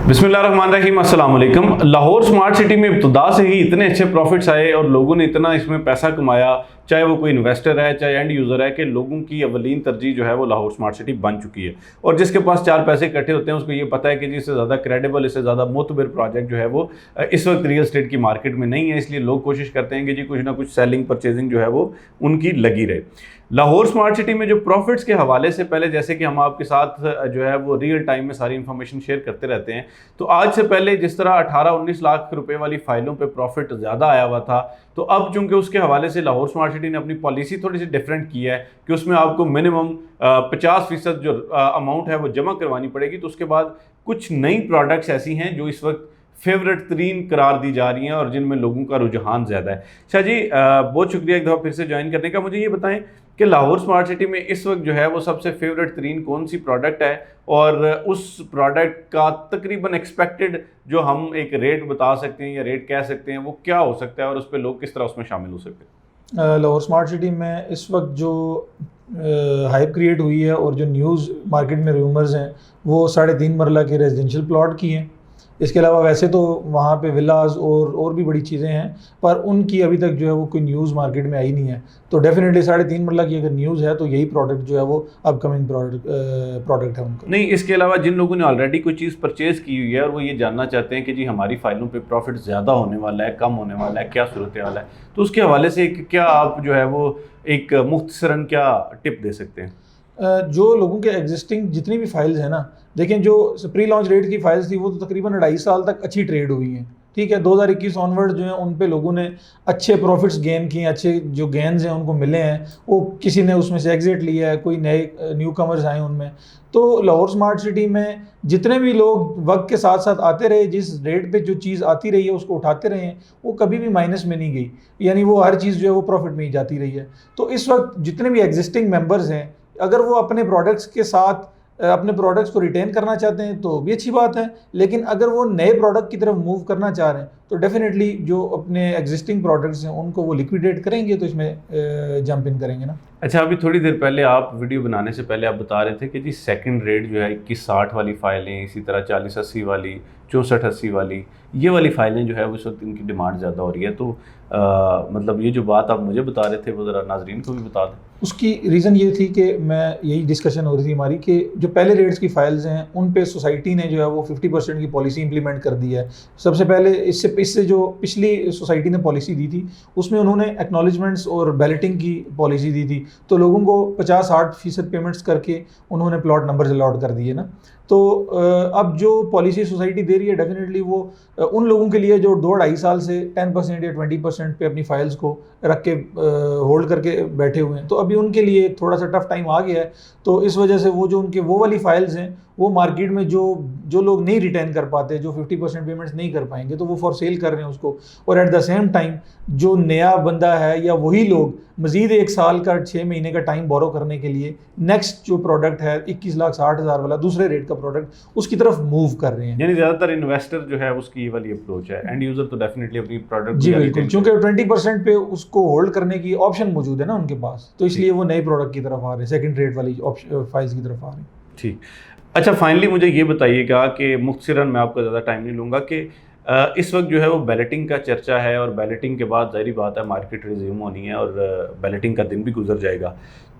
बिस्मिल्लाहिर्रहमानिर्रहीम, अस्सलाम वालेकुम। लाहौर स्मार्ट सिटी में इब्तदा से ही इतने अच्छे प्रॉफिट्स आए और लोगों ने इतना इसमें पैसा कमाया, चाहे वो कोई इन्वेस्टर है चाहे एंड यूज़र है, कि लोगों की अवलीन तरजीह जो है वो लाहौर स्मार्ट सिटी बन चुकी है। और जिसके पास चार पैसे इकट्ठे होते हैं उसको ये पता है कि जी इससे ज़्यादा क्रेडिबल, इससे ज़्यादा मोतबर प्रोजेक्ट जो है वो इस वक्त रियल एस्टेट की मार्केट में नहीं है। इसलिए लोग कोशिश करते हैं कि जी कुछ ना कुछ सेलिंग परचेजिंग जो है वो उनकी लगी रहे। लाहौर स्मार्ट सिटी में जो प्रॉफिट्स के हवाले से पहले, जैसे कि हम आपके साथ जो है वो रियल टाइम में सारी इन्फॉर्मेशन शेयर करते रहते हैं, तो आज से पहले जिस तरह 18-19 लाख रुपए वाली फाइलों पे प्रॉफिट ज़्यादा आया हुआ था, तो अब चूंकि उसके हवाले से लाहौर स्मार्ट सिटी ने अपनी पॉलिसी थोड़ी सी डिफरेंट की है कि उसमें आपको मिनिमम 50% जो अमाउंट है वो जमा करवानी पड़ेगी। तो उसके बाद कुछ नई प्रोडक्ट्स ऐसी हैं जो इस वक्त फेवरेट तरीन करार दी जा रही हैं और जिनमें लोगों का रुझान ज़्यादा है। शाह जी, बहुत शुक्रिया एक दफ़ा फिर से ज्वाइन करने का। मुझे ये बताएं कि लाहौर स्मार्ट सिटी में इस वक्त जो है वो सबसे फेवरेट तरीन कौन सी प्रोडक्ट है, और उस प्रोडक्ट का तकरीबन एक्सपेक्टेड जो हम एक रेट बता सकते हैं या रेट कह सकते हैं वो क्या हो सकता है, और उस पर लोग किस तरह उसमें शामिल हो सकते हैं। लाहौर स्मार्ट सिटी में इस वक्त जो हाइप क्रिएट हुई है और जो न्यूज़ मार्केट में रूमर्स हैं वो 3.5 मरला के रेजिडेंशियल प्लॉट की हैं। इसके अलावा वैसे तो वहाँ पे विलाज और भी बड़ी चीज़ें हैं, पर उनकी अभी तक जो है वो कोई न्यूज़ मार्केट में आई नहीं है। तो डेफिनेटली 3.5 मरला की अगर न्यूज़ है तो यही प्रोडक्ट जो है वो अपकमिंग प्रोडक्ट है उनका। नहीं, इसके अलावा जिन लोगों ने ऑलरेडी कोई चीज़ परचेज़ की हुई है और वो ये जानना चाहते हैं कि जी हमारी फाइलों पे प्रॉफिट ज़्यादा होने वाला है, कम होने वाला है, क्या सूरत हाल है, तो उसके हवाले से क्या आप जो है वो एक मुख्तसरन क्या टिप दे सकते हैं। जो लोगों के एग्जिस्टिंग जितनी भी फाइल्स हैं ना, देखें जो प्री लॉन्च रेट की फाइल्स थी वो तो तकरीबन 2.5 साल तक अच्छी ट्रेड हुई हैं, ठीक है। 2021 ऑनवर्ड जो है उन पे लोगों ने अच्छे प्रॉफिट्स गेन किए, अच्छे जो गेन्स हैं उनको मिले हैं, वो किसी ने उसमें से एग्जिट लिया है, कोई नए न्यू कमर्स आए उनमें। तो लाहौर स्मार्ट सिटी में जितने भी लोग वक्त के साथ साथ आते रहे, जिस रेट पे जो चीज़ आती रही है उसको उठाते रहे हैं, वो कभी भी माइनस में नहीं गई, यानी वो हर चीज़ जो है वो प्रॉफिट में ही जाती रही है। तो इस वक्त जितने भी एग्जिस्टिंग मेंबर्स हैं, अगर वो अपने प्रोडक्ट्स के साथ अपने प्रोडक्ट्स को रिटेन करना चाहते हैं तो भी अच्छी बात है, लेकिन अगर वो नए प्रोडक्ट की तरफ मूव करना चाह रहे हैं तो डेफिनेटली जो अपने एग्जिस्टिंग प्रोडक्ट्स हैं उनको वो लिक्विडेट करेंगे, तो इसमें जंप इन करेंगे ना। अच्छा, अभी थोड़ी देर पहले आप वीडियो बनाने से पहले आप बता रहे थे कि जी सेकंड रेट जो है 2160 वाली फाइलें, इसी तरह 4080 वाली, 6480 वाली, ये वाली फाइलें जो है उस वक्त इनकी डिमांड ज़्यादा हो रही है। तो मतलब ये जो बात आप मुझे बता रहे थे वो ज़रा नाजरीन को भी बता दें। उसकी रीज़न ये थी कि मैं यही डिस्कशन हो रही थी हमारी कि जो पहले रेट्स की फाइल्स हैं उन पे सोसाइटी ने जो है वो 50% की पॉलिसी इंप्लीमेंट कर दी है। सबसे पहले इससे जो पिछली सोसाइटी ने पॉलिसी दी थी उसमें उन्होंने एक्नॉलेजमेंट्स और बैलेटिंग की पॉलिसी दी थी, तो लोगों को 50-60% पेमेंट्स करके उन्होंने प्लॉट नंबर अलॉट कर दिए ना। तो अब जो पॉलिसी सोसाइटी दे रही है डेफिनेटली वो उन लोगों के लिए जो 2-2.5 साल से 10% या 20% पे अपनी फाइल्स को रख के होल्ड करके बैठे हुए हैं, तो अभी उनके लिए थोड़ा सा टफ टाइम आ गया है। तो इस वजह से वो जो उनके वो वाली फाइल्स हैं वो मार्केट में जो लोग नहीं रिटर्न कर पाते, जो 50% पेमेंट्स नहीं कर पाएंगे, तो वो फॉर सेल कर रहे हैं उसको। और एट द सेम टाइम जो नया बंदा है या वही लोग मज़ीद 1 साल का 6 महीने का टाइम बोरो करने के लिए नेक्स्ट जो प्रोडक्ट है 21,60,000 वाला दूसरे रेट का प्रोडक्ट उसकी तरफ मूव कर रहे हैं। यानी ज़्यादातर इन्वेस्टर जो है उसकी ये वाली अप्रोच है, एंड यूज़र तो डेफिनेटली अपनी प्रोडक्ट जी बिल्कुल, क्योंकि 20% पे उसको होल्ड करने की ऑप्शन मौजूद है ना उनके पास, तो इसलिए वो नए प्रोडक्ट की तरफ आ रहे हैं, सेकंड रेट वाली फाइल्स की तरफ आ रहे हैं। ठीक। अच्छा, फाइनली मुझे ये बताइएगा कि मुख्तसरन मैं आपका ज़्यादा टाइम नहीं लूँगा कि इस वक्त जो है वो बैलेटिंग का चर्चा है, और बैलेटिंग के बाद ज़ाहिर बात है मार्केट रिज्यूम होनी है और बैलेटिंग का दिन भी गुजर जाएगा।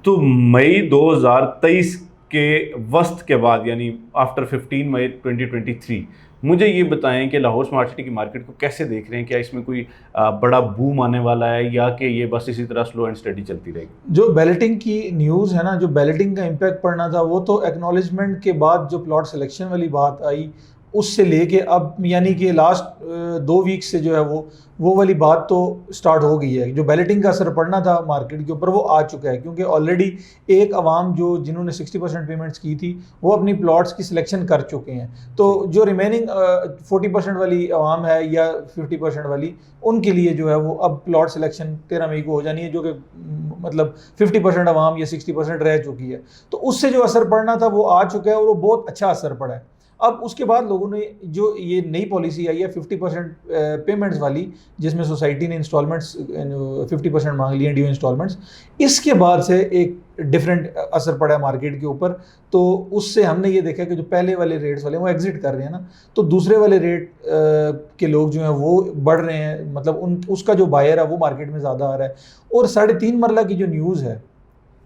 तो मई 2023 के वस्त के बाद यानी आफ्टर 15 मई 2023 मुझे ये बताएं कि लाहौर स्मार्ट सिटी की मार्केट को कैसे देख रहे हैं। क्या इसमें कोई बड़ा बूम आने वाला है या कि ये बस इसी तरह स्लो एंड स्टडी चलती रहेगी। जो बैलेटिंग की न्यूज़ है ना, जो बैलेटिंग का इम्पैक्ट पड़ना था वो तो एक्नॉलेजमेंट के बाद जो प्लॉट सिलेक्शन वाली बात आई उससे लेके अब यानी कि लास्ट 2 वीक से जो है वो वाली बात तो स्टार्ट हो गई है। जो बैलेटिंग का असर पड़ना था मार्केट के ऊपर वो आ चुका है, क्योंकि ऑलरेडी एक अवाम जो जिन्होंने 60% पेमेंट्स की थी वो अपनी प्लॉट्स की सिलेक्शन कर चुके हैं। तो जो रिमेनिंग 40% वाली अवाम है या 50% वाली, उनके लिए जो है वो अब प्लॉट सिलेक्शन 13 मई को हो जानी है, जो कि मतलब 50% अवाम या 60% रह चुकी है। तो उससे जो असर पड़ना था वो आ चुका है और वो बहुत अच्छा असर पड़ा है। اب اس کے بعد لوگوں نے جو یہ نئی پالیسی آئی ہے 50% پیمنٹس والی، جس میں سوسائٹی نے انسٹالمنٹس 50% مانگ لی ہیں ڈیو انسٹالمنٹس، اس کے بعد سے ایک ڈفرینٹ اثر پڑا ہے مارکیٹ کے اوپر. تو اس سے ہم نے یہ دیکھا کہ جو پہلے والے ریٹس والے ہیں وہ ایگزٹ کر رہے ہیں نا، تو دوسرے والے ریٹ کے لوگ جو ہیں وہ بڑھ رہے ہیں، مطلب اس کا جو بائر ہے وہ مارکیٹ میں زیادہ آ رہا ہے. اور 3.5 مرلہ کی جو نیوز ہے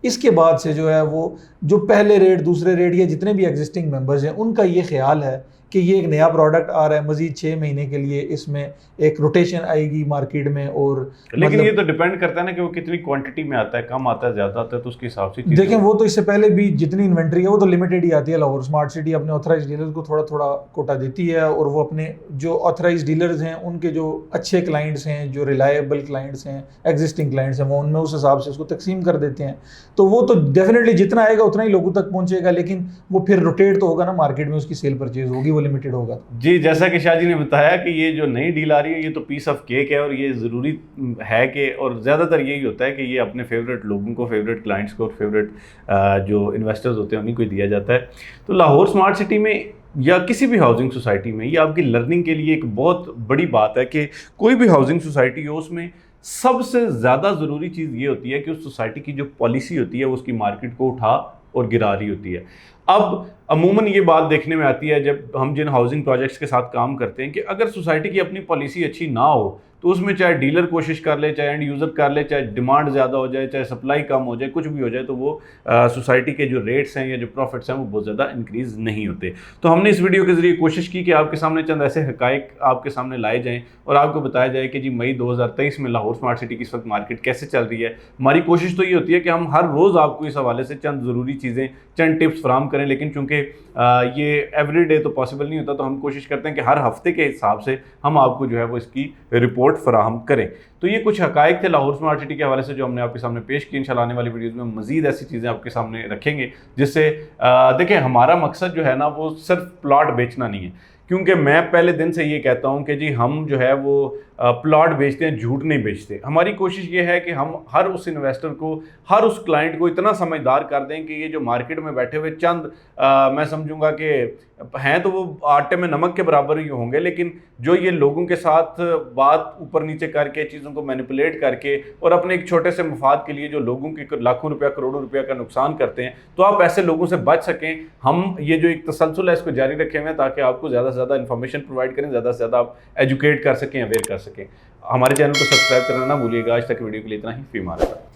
اس کے بعد سے جو ہے وہ جو پہلے ریٹ دوسرے ریٹ یا جتنے بھی ایگزسٹنگ ممبرز ہیں ان کا یہ خیال ہے کہ یہ ایک نیا پروڈکٹ آ رہا ہے، مزید 6 مہینے کے لیے اس میں ایک روٹیشن آئے گی مارکیٹ میں. اور لیکن یہ تو ڈیپینڈ کرتا ہے نا کہ وہ کتنی کوانٹٹی میں آتا ہے، کم آتا ہے زیادہ آتا ہے، تو اس کے حساب سے دیکھیں وہ تو اس سے پہلے بھی جتنی انوینٹری ہے وہ تو لمیٹڈ ہی آتی ہے. لاہور اسمارٹ سٹی اپنے آتھرائز ڈیلرز کو تھوڑا تھوڑا کوٹا دیتی ہے، اور وہ اپنے جو آتھرائز ڈیلرز ہیں ان کے جو اچھے کلائنٹس ہیں، جو ریلائبل کلائنٹس ہیں، ایگزسٹنگ کلائنٹس ہیں، وہ ان میں اس حساب سے اس کو تقسیم کر دیتے ہیں. تو وہ تو ڈیفینیٹلی جتنا آئے گا اتنا ہی لوگوں تک پہنچے گا، لیکن وہ پھر روٹیٹ تو ہوگا نا مارکیٹ میں، اس کی سیل پرچیز ہوگی، وہ لمیٹڈ ہوگا. جی جیسا کہ شاہ جی نے بتایا کہ یہ جو نئی ڈیل آ رہی ہے یہ تو پیس آف کیک ہے، اور یہ ضروری ہے کہ، اور زیادہ تر یہی ہوتا ہے کہ یہ اپنے فیوریٹ لوگوں کو، فیوریٹ کلائنٹس کو، اور فیوریٹ جو انویسٹرز ہوتے ہیں انہیں کو ہی دیا جاتا ہے. تو لاہور اسمارٹ سٹی میں یا کسی بھی ہاؤسنگ سوسائٹی میں یہ آپ کی لرننگ کے لیے ایک بہت بڑی بات ہے کہ کوئی بھی ہاؤسنگ سوسائٹی ہو اس میں سب سے زیادہ ضروری چیز یہ ہوتی ہے کہ اس سوسائٹی کی جو پالیسی ہوتی ہے وہ اس کی مارکیٹ کو اٹھا اور گرا رہی ہوتی ہے. اب عموماً یہ بات دیکھنے میں آتی ہے جب ہم جن ہاؤسنگ پروجیکٹس کے ساتھ کام کرتے ہیں کہ اگر سوسائٹی کی اپنی پالیسی اچھی نہ ہو تو اس میں چاہے ڈیلر کوشش کر لے، چاہے اینڈ یوزر کر لے، چاہے ڈیمانڈ زیادہ ہو جائے، چاہے سپلائی کم ہو جائے، کچھ بھی ہو جائے، تو وہ سوسائٹی کے جو ریٹس ہیں یا جو پروفٹس ہیں وہ بہت زیادہ انکریز نہیں ہوتے. تو ہم نے اس ویڈیو کے ذریعے کوشش کی کہ آپ کے سامنے چند ایسے حقائق آپ کے سامنے لائے جائیں اور آپ کو بتایا جائے کہ جی مئی 2023 میں لاہور اسمارٹ سٹی کی اس وقت مارکیٹ کیسے چل رہی ہے. ہماری کوشش تو یہ ہوتی ہے کہ ہم ہر روز آپ کو اس حوالے سے چند ضروری چیزیں، چند ٹپس فراہم کریں، لیکن چونکہ یہ ایوری ڈے تو پاسبل نہیں ہوتا، تو ہم کوشش کرتے ہیں کہ ہر ہفتے کے حساب سے ہم آپ کو جو ہے وہ اس کی رپورٹ فراہم کریں. تو یہ کچھ حقائق تھے لاہور اسمارٹ سٹی کے حوالے سے جو ہم نے آپ کے سامنے پیش کی. انشاءاللہ آنے والی ویڈیوز میں مزید ایسی چیزیں آپ کے سامنے رکھیں گے جس سے دیکھیں ہمارا مقصد جو ہے نا وہ صرف پلاٹ بیچنا نہیں ہے، کیونکہ میں پہلے دن سے یہ کہتا ہوں کہ جی ہم جو ہے وہ پلاٹ بیچتے ہیں، جھوٹ نہیں بیچتے. ہماری کوشش یہ ہے کہ ہم ہر اس انویسٹر کو، ہر اس کلائنٹ کو اتنا سمجھدار کر دیں کہ یہ جو مارکیٹ میں بیٹھے ہوئے چند میں سمجھوں گا کہ ہیں تو وہ آٹے میں نمک کے برابر ہی ہوں گے، لیکن جو یہ لوگوں کے ساتھ بات اوپر نیچے کر کے چیزوں کو مینیپولیٹ کر کے اور اپنے ایک چھوٹے سے مفاد کے لیے جو لوگوں کے لاکھوں روپیہ، کروڑوں روپیہ کا نقصان کرتے ہیں، تو آپ ایسے لوگوں سے بچ سکیں. ہم یہ جو ایک تسلسل ہے اس کو جاری رکھے ہوئے ہیں تاکہ آپ کو زیادہ سے زیادہ انفارمیشن پرووائڈ کریں، زیادہ سے زیادہ آپ ایجوکیٹ کر سکیں، اویئر کر سکیں. ہمارے چینل کو سبسکرائب کرنا نہ بھولیے گا. آج تک ویڈیو کے لیے اتنا ہی. فی امان اللہ.